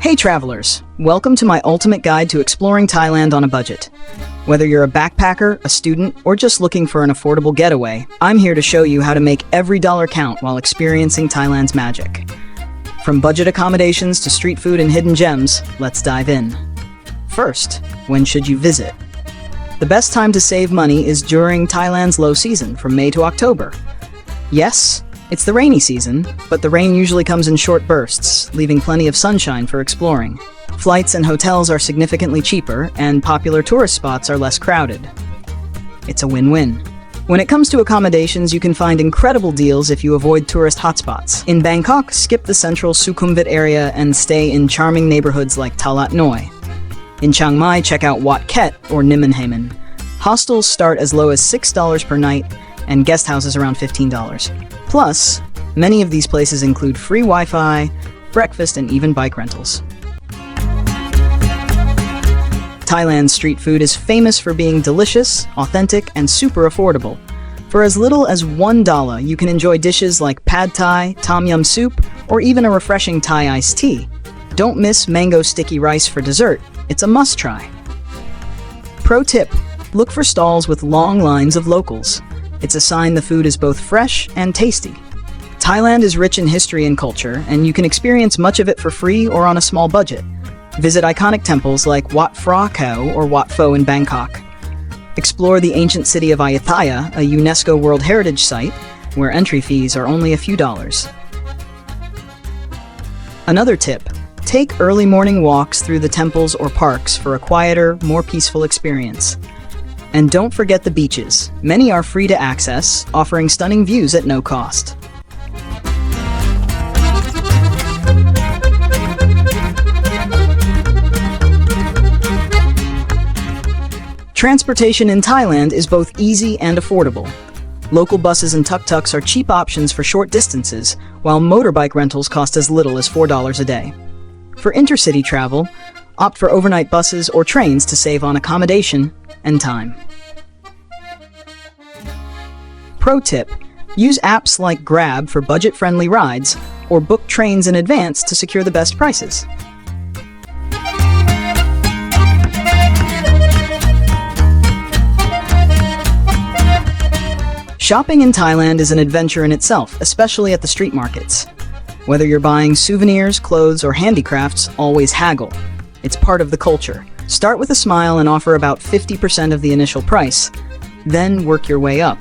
Hey travelers, welcome to my ultimate guide to exploring Thailand on a budget. Whether you're a backpacker, a student, or just looking for an affordable getaway, I'm here to show you how to make every dollar count while experiencing Thailand's magic. From budget accommodations to street food and hidden gems, let's dive in. First, when should you visit? The best time to save money is during Thailand's low season, from May to October. Yes, it's the rainy season, but the rain usually comes in short bursts, leaving plenty of sunshine for exploring. Flights and hotels are significantly cheaper, and popular tourist spots are less crowded. It's a win-win. When it comes to accommodations, you can find incredible deals if you avoid tourist hotspots. In Bangkok, skip the central Sukhumvit area and stay in charming neighborhoods like Talat Noi. In Chiang Mai, check out Wat Ket or Nimenhamen. Hostels start as low as $6 per night, and guest houses around $15. Plus, many of these places include free Wi-Fi, breakfast, and even bike rentals. Thailand's street food is famous for being delicious, authentic, and super affordable. For as little as $1, you can enjoy dishes like pad thai, tom yum soup, or even a refreshing Thai iced tea. Don't miss mango sticky rice for dessert. It's a must-try. Pro tip: look for stalls with long lines of locals. It's a sign the food is both fresh and tasty. Thailand is rich in history and culture, and you can experience much of it for free or on a small budget. Visit iconic temples like Wat Phra Kaew or Wat Pho in Bangkok. Explore the ancient city of Ayutthaya, a UNESCO World Heritage Site, where entry fees are only a few dollars. Another tip: take early morning walks through the temples or parks for a quieter, more peaceful experience. And don't forget the beaches. Many are free to access, offering stunning views at no cost. Transportation in Thailand is both easy and affordable. Local buses and tuk-tuks are cheap options for short distances, while motorbike rentals cost as little as $4 a day. For intercity travel, opt for overnight buses or trains to save on accommodation and time. Pro tip: use apps like Grab for budget-friendly rides, or book trains in advance to secure the best prices. Shopping in Thailand is an adventure in itself, especially at the street markets. Whether you're buying souvenirs, clothes, or handicrafts, always haggle. It's part of the culture. Start with a smile and offer about 50% of the initial price, then work your way up.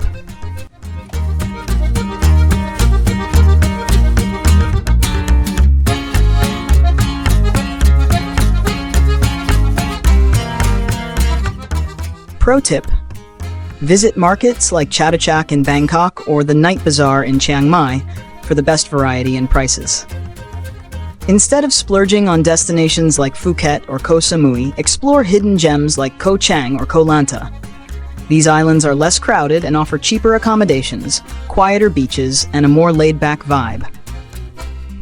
Pro tip: visit markets like Chatuchak in Bangkok or the Night Bazaar in Chiang Mai for the best variety and prices. Instead of splurging on destinations like Phuket or Koh Samui, explore hidden gems like Koh Chang or Koh Lanta. These islands are less crowded and offer cheaper accommodations, quieter beaches, and a more laid-back vibe.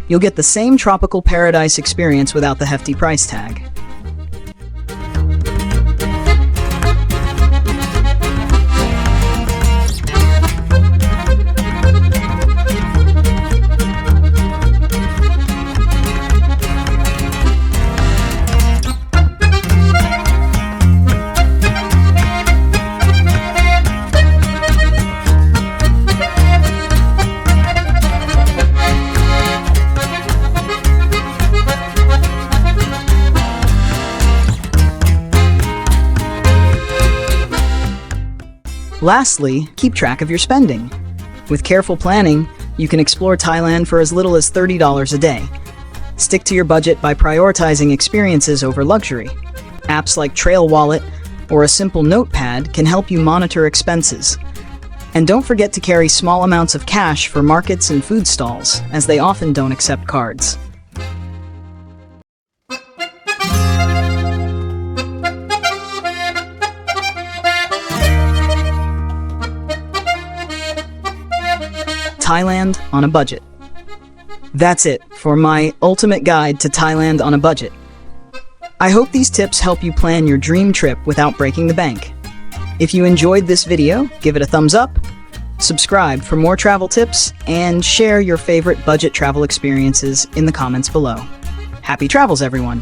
You'll get the same tropical paradise experience without the hefty price tag. Lastly, keep track of your spending. With careful planning, you can explore Thailand for as little as $30 a day. Stick to your budget by prioritizing experiences over luxury. Apps like Trail Wallet or a simple notepad can help you monitor expenses. And don't forget to carry small amounts of cash for markets and food stalls, as they often don't accept cards. Thailand on a budget. That's it for my ultimate guide to Thailand on a budget. I hope these tips help you plan your dream trip without breaking the bank. If you enjoyed this video, give it a thumbs up, subscribe for more travel tips, and share your favorite budget travel experiences in the comments below. Happy travels, everyone!